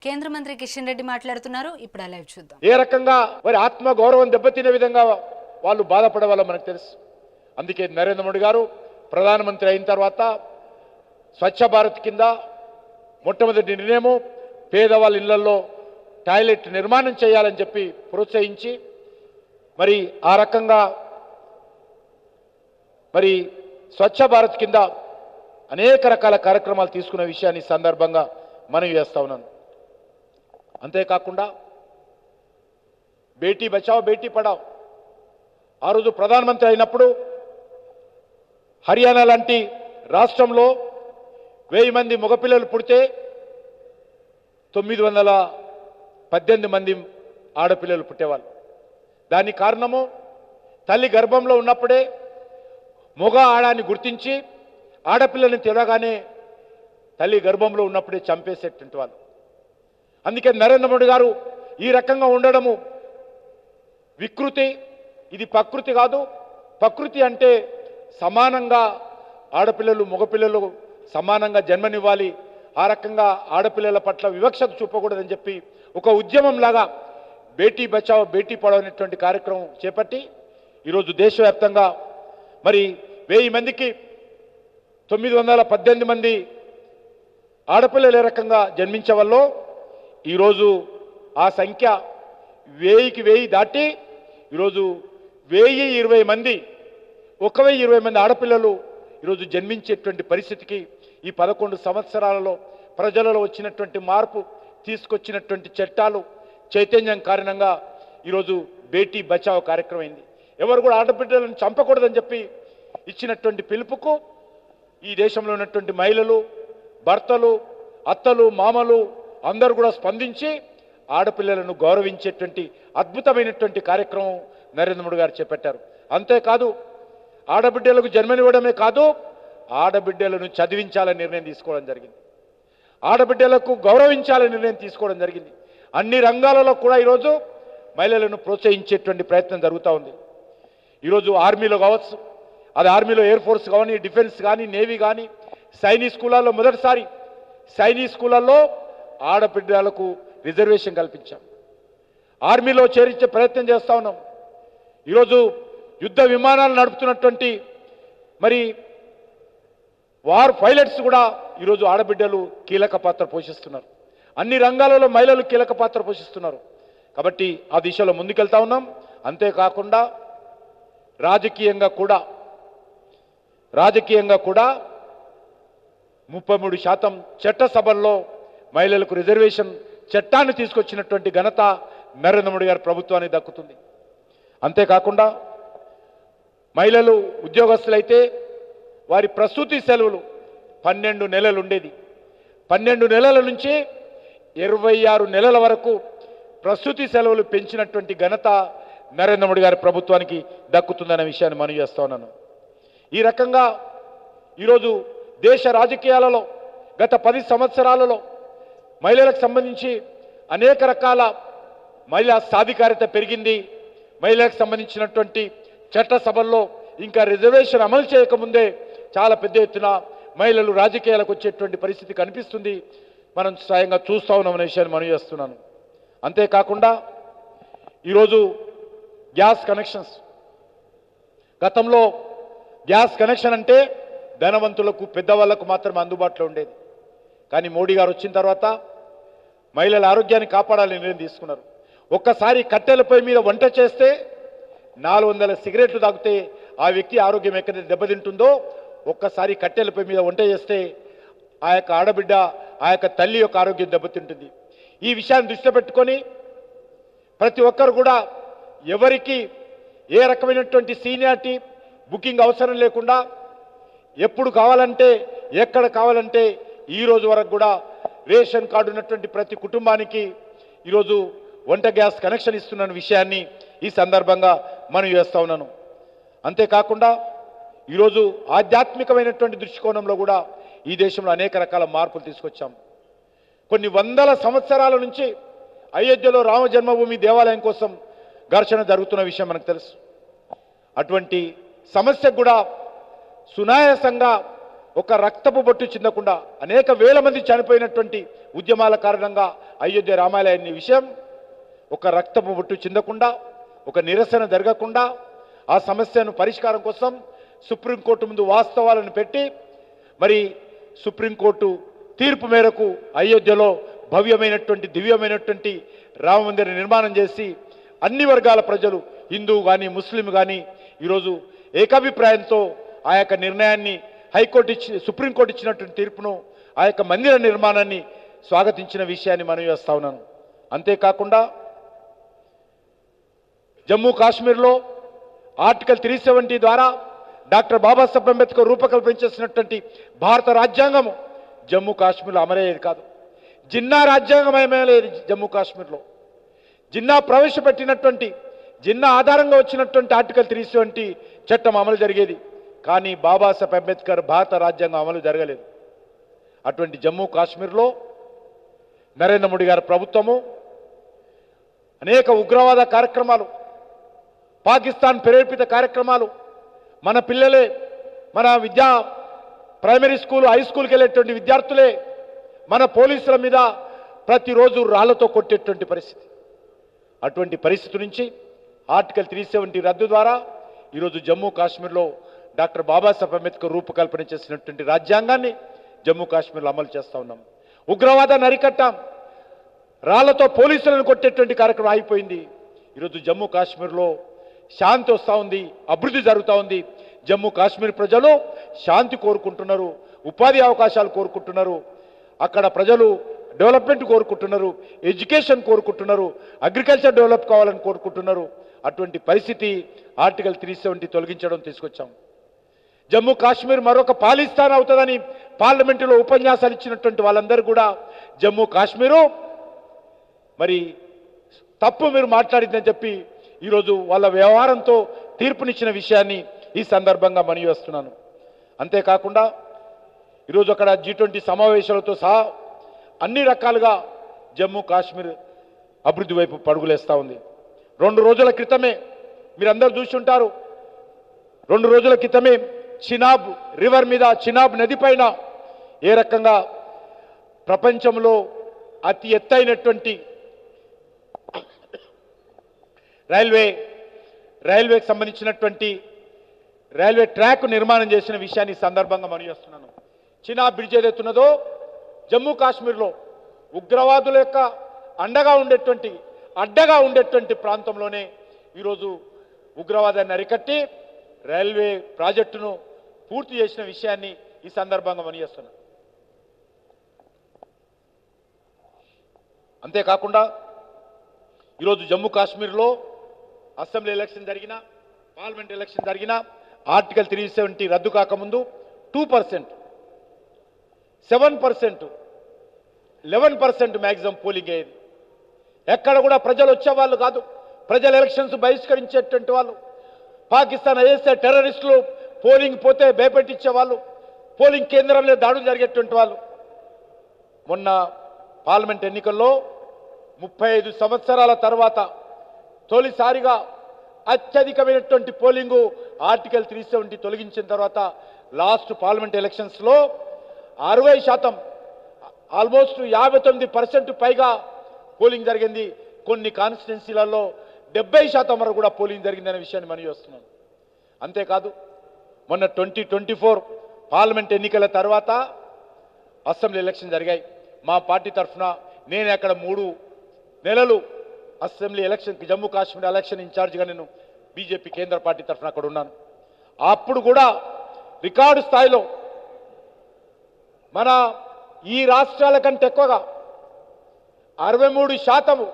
కేంద్ర మంత్రి కిషన్ రెడ్డి మాట్లాడుతున్నారు. ఇప్పుడు లైవ్ చూద్దాం. ఏ రకంగా వారి ఆత్మ గౌరవం దెబ్బతినే విధంగా వాళ్ళు బాధపడవాలో మనకు తెలుసు. అందుకే నరేంద్ర మోడీ గారు ప్రధానమంత్రి అయిన తర్వాత స్వచ్ఛ భారత్ కింద మొట్టమొదటి నిర్ణయము పేదవాళ్ళ ఇళ్లలో టాయిలెట్ నిర్మాణం చేయాలని చెప్పి ప్రోత్సహించి మరి ఆ రకంగా మరి స్వచ్ఛ భారత్ కింద అనేక రకాల కార్యక్రమాలు తీసుకున్న విషయాన్ని సందర్భంగా మనవి చేస్తా ఉన్నాను. అంతేకాకుండా బేటీ బచావ్ బేటీ పడావ్ ఆ రోజు ప్రధానమంత్రి అయినప్పుడు హర్యానా లాంటి రాష్ట్రంలో 1000 మంది మగపిల్లలు పుడితే 918 మంది ఆడపిల్లలు పుట్టేవాళ్ళు. దానికి కారణము తల్లి గర్భంలో ఉన్నప్పుడే మగ ఆడాన్ని గుర్తించి ఆడపిల్లని తిరగానే తల్లి గర్భంలో ఉన్నప్పుడే చంపేసేటువంటి వాళ్ళు. అందుకే నరేంద్ర మోడీ గారు ఈ రకంగా ఉండడము వికృతి, ఇది ప్రకృతి కాదు. ప్రకృతి అంటే సమానంగా ఆడపిల్లలు మగపిల్లలు సమానంగా జన్మనివ్వాలి, ఆ రకంగా ఆడపిల్లల పట్ల వివక్షత చూపకూడదని చెప్పి ఒక ఉద్యమంలాగా బేటీ బచావ్ బేటీ పడావ్ అనేటువంటి కార్యక్రమం చేపట్టి ఈరోజు దేశవ్యాప్తంగా మరి 1000 మందికి 918 మంది ఆడపిల్లలు ఏ రకంగా జన్మించే వాళ్ళు ఈరోజు ఆ సంఖ్య 1000కి 1000 దాటి ఈరోజు 1020 మంది 1020 మంది ఆడపిల్లలు ఈరోజు జన్మించేటువంటి పరిస్థితికి ఈ 11 సంవత్సరాలలో ప్రజలలో వచ్చినటువంటి మార్పు, తీసుకొచ్చినటువంటి చట్టాలు, చైతన్యం కారణంగా ఈరోజు బేటీ బచావ్ కార్యక్రమం అయింది. ఎవరు కూడా ఆడబిడ్డలను చంపకూడదని చెప్పి ఇచ్చినటువంటి పిలుపుకు ఈ దేశంలో ఉన్నటువంటి మహిళలు, భర్తలు, అత్తలు, మామలు అందరూ కూడా స్పందించి ఆడపిల్లలను గౌరవించేటువంటి అద్భుతమైనటువంటి కార్యక్రమం నరేంద్ర మోడీ గారు చేపట్టారు. అంతేకాదు ఆడబిడ్డలకు జన్మనివ్వడమే కాదు, ఆడబిడ్డలను చదివించాలని నిర్ణయం తీసుకోవడం జరిగింది. ఆడబిడ్డలకు గౌరవించాలని నిర్ణయం తీసుకోవడం జరిగింది. అన్ని రంగాలలో కూడా ఈరోజు మహిళలను ప్రోత్సహించేటువంటి ప్రయత్నం జరుగుతూ ఉంది. ఈరోజు ఆర్మీలో కావచ్చు, అది ఆర్మీలో ఎయిర్ ఫోర్స్ కానీ, డిఫెన్స్ కానీ, నేవీ కానీ, సైనిక్ స్కూళ్ళల్లో మొదటిసారి సైనిక్ స్కూళ్ళల్లో ఆడబిడ్డలకు రిజర్వేషన్ కల్పించాం. ఆర్మీలో చేర్చే ప్రయత్నం చేస్తూ ఉన్నాం. ఈరోజు యుద్ధ విమానాలు నడుపుతున్నటువంటి మరి వార్ పైలట్స్ కూడా ఈరోజు ఆడబిడ్డలు కీలక పాత్ర పోషిస్తున్నారు. అన్ని రంగాలలో మహిళలు కీలక పాత్ర పోషిస్తున్నారు. కాబట్టి ఆ దిశలో ముందుకెళ్తా ఉన్నాం. అంతేకాకుండా రాజకీయంగా కూడా 33% చట్టసభల్లో మహిళలకు రిజర్వేషన్ చట్టాన్ని తీసుకొచ్చినటువంటి ఘనత నరేంద్ర మోడీ గారి ప్రభుత్వానికి దక్కుతుంది. అంతేకాకుండా మహిళలు ఉద్యోగస్తులైతే వారి ప్రసూతి సెలవులు 12 నెలలు ఉండేది. 12 నెలల నుంచి 26 నెలల వరకు ప్రసూతి సెలవులు పెంచినటువంటి ఘనత నరేంద్ర మోడీ గారి ప్రభుత్వానికి దక్కుతుందనే విషయాన్ని మనవి చేస్తా ఉన్నాను. ఈ రకంగా ఈరోజు దేశ రాజకీయాలలో గత 10 సంవత్సరాలలో మహిళలకు సంబంధించి అనేక రకాల మహిళా సాధికారిత పెరిగింది. మహిళలకు సంబంధించినటువంటి చట్టసభల్లో ఇంకా రిజర్వేషన్ అమలు చేయకముందే చాలా పెద్ద ఎత్తున మహిళలు రాజకీయాలకు వచ్చేటువంటి పరిస్థితి కనిపిస్తుంది. మనం స్వయంగా చూస్తూ ఉన్నామనే విషయాన్ని మనవి చేస్తున్నాను. అంతేకాకుండా ఈరోజు గ్యాస్ కనెక్షన్స్, గతంలో గ్యాస్ కనెక్షన్ అంటే ధనవంతులకు, పెద్దవాళ్లకు మాత్రమే అందుబాటులో ఉండేది. కానీ మోడీ గారు వచ్చిన తర్వాత మహిళల ఆరోగ్యాన్ని కాపాడాలని నిర్ణయం తీసుకున్నారు. ఒక్కసారి కట్టెలపై మీద వంట చేస్తే 400 సిగరెట్లు తాగితే ఆ వ్యక్తి ఆరోగ్యం ఎక్కడైతే దెబ్బతింటుందో, ఒక్కసారి కట్టెలపై మీద వంట చేస్తే ఆ యొక్క ఆడబిడ్డ, ఆ యొక్క తల్లి యొక్క ఆరోగ్యం దెబ్బతింటుంది. ఈ విషయాన్ని దృష్టిలో పెట్టుకొని ప్రతి ఒక్కరు కూడా ఎవరికి ఏ రకమైనటువంటి సీనియారిటీ బుకింగ్ అవసరం లేకుండా ఎప్పుడు కావాలంటే, ఎక్కడ కావాలంటే ఈ రోజు వరకు కూడా రేషన్ కార్డు ఉన్నటువంటి ప్రతి కుటుంబానికి ఈరోజు వంట గ్యాస్ కనెక్షన్ ఇస్తున్న విషయాన్ని ఈ సందర్భంగా మనం చేస్తా ఉన్నాను. అంతేకాకుండా ఈరోజు ఆధ్యాత్మికమైనటువంటి దృష్టికోణంలో కూడా ఈ దేశంలో అనేక రకాల మార్పులు తీసుకొచ్చాం. కొన్ని వందల సంవత్సరాల నుంచి అయోధ్యలో రామ జన్మభూమి దేవాలయం కోసం ఘర్షణ జరుగుతున్న విషయం మనకు తెలుసు. అటువంటి సమస్యకు కూడా సునాయాసంగా ఒక రక్తపు బొట్టు చిందకుండా అనేక వేల మంది చనిపోయినటువంటి ఉద్యమాల కారణంగా అయోధ్య రామాలయాన్ని విషయం ఒక రక్తపు బొట్టు చిందకుండా, ఒక నిరసన జరగకుండా ఆ సమస్యను పరిష్కారం కోసం సుప్రీంకోర్టు ముందు వాస్తవాలను పెట్టి మరి సుప్రీంకోర్టు తీర్పు మేరకు అయోధ్యలో భవ్యమైనటువంటి దివ్యమైనటువంటి రామ మందిర నిర్మాణం చేసి అన్ని వర్గాల ప్రజలు హిందూ కానీ ముస్లిం కానీ ఈరోజు ఏకాభిప్రాయంతో ఆ యొక్క నిర్ణయాన్ని సుప్రీంకోర్టు ఇచ్చినటువంటి తీర్పును ఆ యొక్క మందిర నిర్మాణాన్ని స్వాగతించిన విషయాన్ని మనం చేస్తా ఉన్నాను. అంతేకాకుండా జమ్మూ కాశ్మీర్లో ఆర్టికల్ 370 ద్వారా డాక్టర్ బాబాసాహెబ్ అంబేద్కర్ రూపకల్పన చేసినటువంటి భారత రాజ్యాంగము జమ్మూ కాశ్మీర్లో అమలయ్యేది కాదు. జిన్నా రాజ్యాంగం ఏమలేదు జమ్మూ కాశ్మీర్లో. జిన్నా ప్రవేశపెట్టినటువంటి జిన్నా ఆధారంగా వచ్చినటువంటి ఆర్టికల్ 370 చట్టం అమలు జరిగేది. కానీ బాబాసాహెబ్ అంబేద్కర్ భారత రాజ్యాంగం అమలు జరగలేదు. అటువంటి జమ్మూ కాశ్మీర్లో నరేంద్ర మోడీ గారి ప్రభుత్వము అనేక ఉగ్రవాద కార్యక్రమాలు, పాకిస్తాన్ ప్రేరేపిత కార్యక్రమాలు, మన పిల్లలే మన ప్రైమరీ స్కూల్ హై స్కూల్కి వెళ్ళేటువంటి విద్యార్థులే మన పోలీసుల మీద ప్రతిరోజు రాళ్లతో కొట్టేటువంటి పరిస్థితి. అటువంటి పరిస్థితి నుంచి ఆర్టికల్ 370 రద్దు ద్వారా ఈరోజు జమ్మూ కాశ్మీర్లో డాక్టర్ బాబాసాహెబ్ అంబేద్కర్ రూపకల్పన చేసినటువంటి రాజ్యాంగాన్ని జమ్మూ కాశ్మీర్లో అమలు చేస్తూ ఉన్నాం. ఉగ్రవాదాన్ని అరికట్టాం. రాళ్లతో పోలీసులను కొట్టేటువంటి కార్యక్రమం అయిపోయింది. ఈరోజు జమ్మూ కాశ్మీర్లో శాంతి వస్తూ ఉంది, అభివృద్ధి జరుగుతూ ఉంది. జమ్మూ కాశ్మీర్ ప్రజలు శాంతి కోరుకుంటున్నారు, ఉపాధి అవకాశాలు కోరుకుంటున్నారు, అక్కడ ప్రజలు డెవలప్మెంట్ కోరుకుంటున్నారు, ఎడ్యుకేషన్ కోరుకుంటున్నారు, అగ్రికల్చర్ డెవలప్ కావాలని కోరుకుంటున్నారు. అటువంటి పరిస్థితి ఆర్టికల్ 370 తొలగించడం తీసుకొచ్చాం. జమ్మూ కాశ్మీర్ మరొక పాలిస్తాన్ అవుతుందని పార్లమెంటులో ఉపన్యాసాలు ఇచ్చినటువంటి వాళ్ళందరూ కూడా జమ్మూ కాశ్మీరు మరి తప్పు మీరు మాట్లాడిందని చెప్పి ఈరోజు వాళ్ళ వ్యవహారంతో తీర్పునిచ్చిన విషయాన్ని ఈ సందర్భంగా మనవి చేస్తున్నాను. అంతేకాకుండా ఈరోజు అక్కడ G20 సమావేశాలతో సహా అన్ని రకాలుగా జమ్మూ కాశ్మీర్ అభివృద్ధి వైపు పరుగులేస్తూ ఉంది. 2 రోజుల క్రితమే మీరందరూ చూస్తుంటారు, 2 రోజుల క్రితమే చినాబ్ రివర్ మీద, చినాబ్ నది పైన ఏ రకంగా ప్రపంచంలో అతి ఎత్తైనటువంటి రైల్వేకి సంబంధించినటువంటి రైల్వే ట్రాక్ నిర్మాణం చేసిన విషయాన్ని సందర్భంగా మనవి చేస్తున్నాను. చినాబ్ బ్రిడ్జ్ ఏదైతున్నదో జమ్మూ కాశ్మీర్లో ఉగ్రవాదుల యొక్క అడ్డగా ఉండేటువంటి ప్రాంతంలోనే ఈరోజు ఉగ్రవాదాన్ని అరికట్టి రైల్వే ప్రాజెక్టును పూర్తి చేసిన విషయాన్ని ఈ సందర్భంగా మనవి చేస్తున్నాను. అంతేకాకుండా ఈరోజు జమ్మూ కాశ్మీర్లో అసెంబ్లీ ఎలక్షన్ జరిగిన, పార్లమెంట్ ఎలక్షన్ జరిగిన ఆర్టికల్ 370 రద్దు కాకముందు 2%, 7%, 11% మ్యాక్సిమం పోలింగ్ అయ్యేది. ఎక్కడ కూడా ప్రజలు వచ్చేవాళ్ళు కాదు, ప్రజలు ఎలక్షన్స్ బహిష్కరించేటువంటి వాళ్ళు. పాకిస్తాన్ ఐఎస్ఐ టెర్రరిస్టులు పోలింగ్ పోతే భయపెట్టించేవాళ్ళు, పోలింగ్ కేంద్రంలో దాడులు జరిగేటువంటి వాళ్ళు. మొన్న పార్లమెంట్ ఎన్నికల్లో 35 సంవత్సరాల తర్వాత తొలిసారిగా అత్యధికమైనటువంటి పోలింగు ఆర్టికల్ 370 తొలగించిన తర్వాత లాస్ట్ పార్లమెంట్ ఎలక్షన్స్లో 60%, ఆల్మోస్ట్ 59% పైగా పోలింగ్ జరిగింది. కొన్ని కాన్స్టిట్యున్సీలలో 70% వరకు కూడా పోలింగ్ జరిగిందనే విషయాన్ని మనం చూస్తున్నాం. అంతేకాదు మొన్న 2024 పార్లమెంట్ ఎన్నికల తర్వాత అసెంబ్లీ ఎలక్షన్ జరిగాయి. మా పార్టీ తరఫున నేను అక్కడ 3 నెలలు assembly election Jammu Kashmir election ఇన్ఛార్జిగా నేను బీజేపీ కేంద్ర పార్టీ తరఫున అక్కడ ఉన్నాను. అప్పుడు కూడా రికార్డు స్థాయిలో మన ఈ రాష్ట్రాల కంటే ఎక్కువగా 63%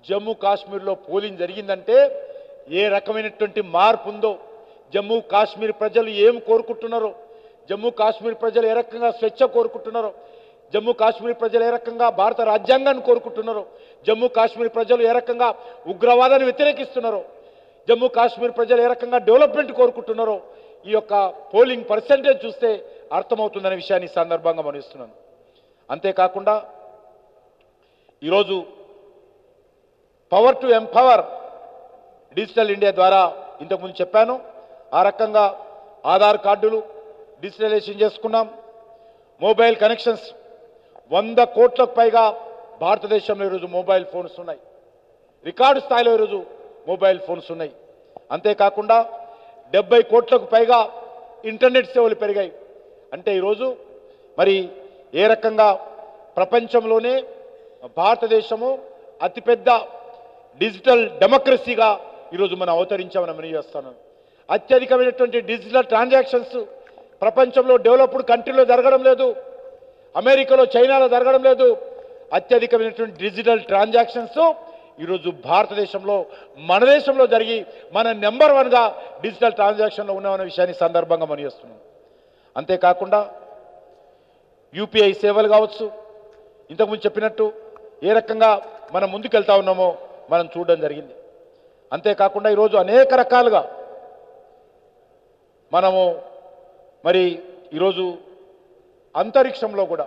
జమ్మూ కాశ్మీర్లో పోలింగ్ జరిగిందంటే ఏ రకమైనటువంటి మార్పు ఉందో, జమ్మూ కాశ్మీర్ ప్రజలు ఏం కోరుకుంటున్నారో, జమ్మూ కాశ్మీర్ ప్రజలు ఏ రకంగా స్వేచ్ఛ కోరుకుంటున్నారో, జమ్మూ కాశ్మీర్ ప్రజలు ఏ రకంగా భారత రాజ్యాంగాన్ని కోరుకుంటున్నారో, జమ్మూ కాశ్మీర్ ప్రజలు ఏ రకంగా ఉగ్రవాదాన్ని వ్యతిరేకిస్తున్నారో, జమ్మూ కాశ్మీర్ ప్రజలు ఏ రకంగా డెవలప్మెంట్ కోరుకుంటున్నారో ఈ యొక్క పోలింగ్ పర్సెంటేజ్ చూస్తే అర్థమవుతుందనే విషయాన్ని ఈ సందర్భంగా మనవిస్తున్నాను. అంతేకాకుండా ఈరోజు power to empower digital India ద్వారా ఇంతకుముందు చెప్పాను, ఆ రకంగా ఆధార్ కార్డులు, డిజిటలైజేషన్ చేసుకున్నాం. మొబైల్ కనెక్షన్స్ 100 కోట్లకు పైగా భారతదేశంలో ఈరోజు మొబైల్ ఫోన్స్ ఉన్నాయి. రికార్డు స్థాయిలో ఈరోజు మొబైల్ ఫోన్స్ ఉన్నాయి. అంతేకాకుండా 70 కోట్లకు పైగా ఇంటర్నెట్ సేవలు పెరిగాయి. అంటే ఈరోజు మరి ఏ రకంగా ప్రపంచంలోనే భారతదేశము అతిపెద్ద డిజిటల్ డెమోక్రసీగా ఈరోజు మనం అవతరించామని మనం చేస్తున్నాం. అత్యధికమైనటువంటి డిజిటల్ ట్రాన్సాక్షన్స్ ప్రపంచంలో డెవలప్డ్ కంట్రీలో జరగడం లేదు, అమెరికాలో చైనాలో జరగడం లేదు. అత్యధికమైనటువంటి డిజిటల్ ట్రాన్సాక్షన్స్ ఈరోజు భారతదేశంలో మన దేశంలో జరిగి మన నెంబర్ 1గా డిజిటల్ ట్రాన్సాక్షన్లో ఉన్నామనే విషయాన్ని సందర్భంగా మనం చేస్తున్నాం. అంతేకాకుండా యూపీఐ సేవలు కావచ్చు, ఇంతకుముందు చెప్పినట్టు ఏ రకంగా మనం ముందుకెళ్తా ఉన్నామో మనం చూడడం జరిగింది. అంతేకాకుండా ఈరోజు అనేక రకాలుగా మనము మరి ఈరోజు అంతరిక్షంలో కూడా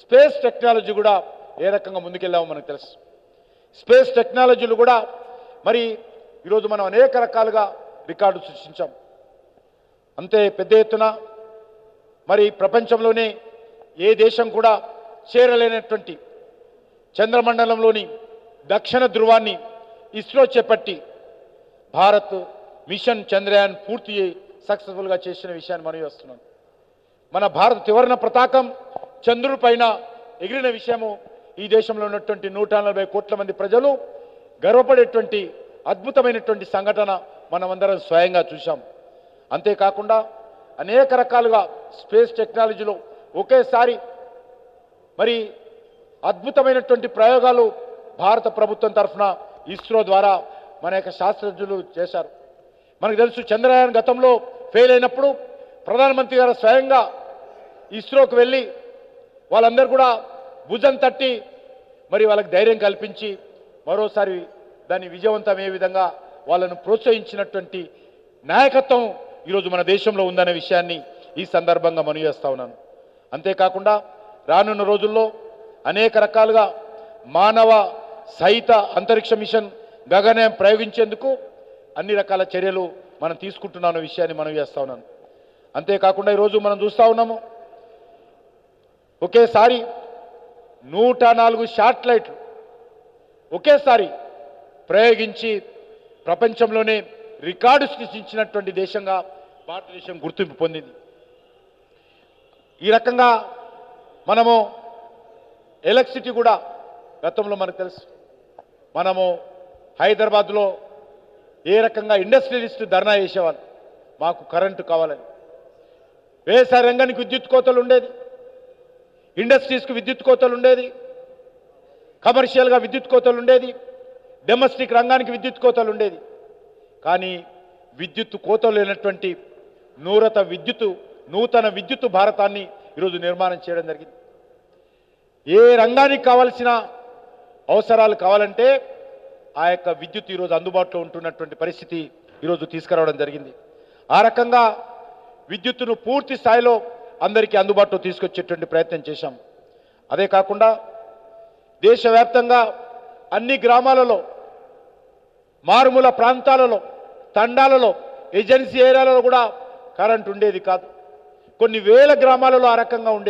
స్పేస్ టెక్నాలజీ కూడా ఏ రకంగా ముందుకెళ్ళామో మనకు తెలుసు. స్పేస్ టెక్నాలజీలు కూడా మరి ఈరోజు మనం అనేక రకాలుగా రికార్డు సృష్టించాం. అంతే పెద్ద ఎత్తున మరి ప్రపంచంలోనే ఏ దేశం కూడా చేరలేనటువంటి చంద్రమండలంలోని దక్షిణ ధృవాన్ని ఇస్రో చేపట్టి భారత్ మిషన్ చంద్రయాన్ పూర్తి సక్సెస్ఫుల్గా చేసిన విషయాన్ని మనం చేస్తున్నాం. మన భారత త్రివర్ణ పతాకం చంద్రుడి పైన ఎగిరిన విషయము ఈ దేశంలో ఉన్నటువంటి 140 కోట్ల మంది ప్రజలు గర్వపడేటువంటి అద్భుతమైనటువంటి సంఘటన మనమందరం స్వయంగా చూశాం. అంతేకాకుండా అనేక రకాలుగా స్పేస్ టెక్నాలజీలో ఒకేసారి మరి అద్భుతమైనటువంటి ప్రయోగాలు భారత ప్రభుత్వం తరఫున ఇస్రో ద్వారా మన యొక్క శాస్త్రజ్ఞులు చేశారు. మనకు తెలుసు చంద్రయాన్ గతంలో ఫెయిల్ అయినప్పుడు ప్రధానమంత్రి గారు స్వయంగా ఇస్రోకి వెళ్ళి వాళ్ళందరూ కూడా భుజం తట్టి మరి వాళ్ళకి ధైర్యం కల్పించి మరోసారి దాన్ని విజయవంతమయ్యే విధంగా వాళ్ళను ప్రోత్సహించినటువంటి నాయకత్వం ఈరోజు మన దేశంలో ఉందనే విషయాన్ని ఈ సందర్భంగా మనం చేస్తా ఉన్నాను. అంతేకాకుండా రానున్న రోజుల్లో అనేక రకాలుగా మానవ సహిత అంతరిక్ష మిషన్ గగనయాన్ ప్రయోగించేందుకు అన్ని రకాల చర్యలు మనం తీసుకుంటున్న విషయాన్ని మనం చేస్తా ఉన్నాను. అంతేకాకుండా ఈరోజు మనం చూస్తూ ఉన్నాము ఒకేసారి 104 శాటిలైట్లు ఒకేసారి ప్రయోగించి ప్రపంచంలోనే రికార్డు సృష్టించినటువంటి దేశంగా భారతదేశం గుర్తింపు పొందింది. ఈ రకంగా మనము ఎలక్ట్రిసిటీ కూడా గతంలో మనకు తెలుసు, మనము హైదరాబాద్లో ఏ రకంగా ఇండస్ట్రియలిస్టు ధర్నా చేసేవాళ్ళు మాకు కరెంటు కావాలని. వ్యవసాయ రంగానికి విద్యుత్ కోతలు ఉండేది, ఇండస్ట్రీస్కి విద్యుత్ కోతలు ఉండేది, కమర్షియల్గా విద్యుత్ కోతలు ఉండేది, డొమెస్టిక్ రంగానికి విద్యుత్ కోతలు ఉండేది. కానీ విద్యుత్ కోతలు లేనటువంటి నూతన విద్యుత్ భారతాన్ని ఈరోజు నిర్మాణం చేయడం జరిగింది. ఏ రంగానికి కావాల్సిన అవసరాలు కావాలంటే ఆ యొక్క విద్యుత్ ఈరోజు అందుబాటులో ఉంటున్నటువంటి పరిస్థితి ఈరోజు తీసుకురావడం జరిగింది. ఆ రకంగా విద్యుత్తును పూర్తి స్థాయిలో అందరికీ అందుబాటులో తీసుకొచ్చేటువంటి ప్రయత్నం చేశాం. అదే కాకుండా దేశవ్యాప్తంగా అన్ని గ్రామాలలో, మారుమూల ప్రాంతాలలో, తండాలలో, ఏజెన్సీ ఏరియాలలో కూడా కరెంట్ ఉండేది కాదు. కొన్ని వేల గ్రామాలలో ఆ రకంగా ఉండేది.